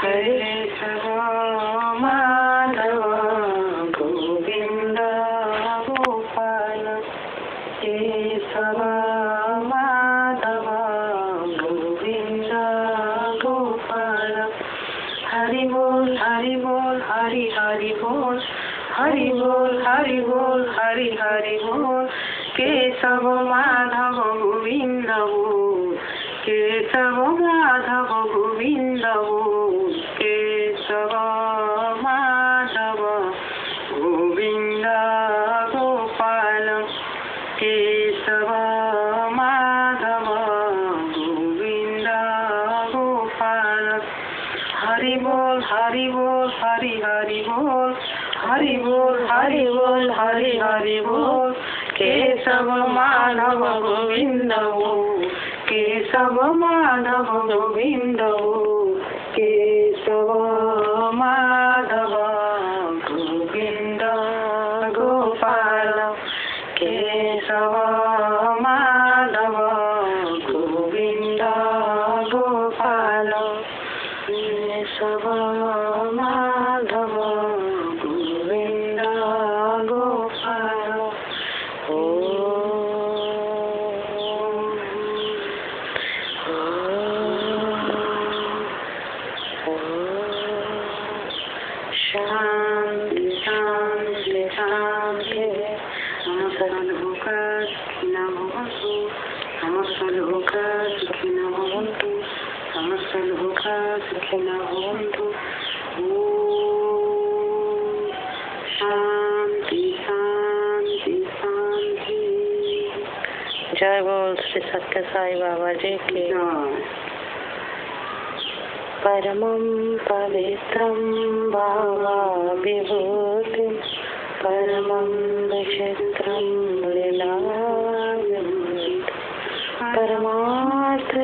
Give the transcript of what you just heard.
केशव माधव गोविंद गोपाल केशव माधव गोविंद गोपाल हरि बोल हरि बोल हरि हरि बोल हरि बोल हरि बोल हरि हरि बोल केशव माधव गोविंद बोल केशव माधव गोविंद बोल केशव माधव गोविंद गोपाल केशव माधव गोविंद गोपाल हरि बोल हरि बोल हरि हरि बोल हरि बोल हरि बोल हरि हरि बोल केशव माधव गोविंद बोल केशव माधव गोविंद बोल केशव माधव गोविंद गोपाल केशव माधव गोविंद गोपाल केशव माधव गोविंद गोपाल शांति शांति शांति समस्त लोका सुखिनः भवन्तु समस्त लोका सुखिनः भवन्तु समस्त लोका सुखिनः भवन्तु ओम शांति शांति शांति। जय बोल श्री सत्य साई बाबा जी की। परमं पवित्रं भावा विभूतिं परमं विचित्रं लीला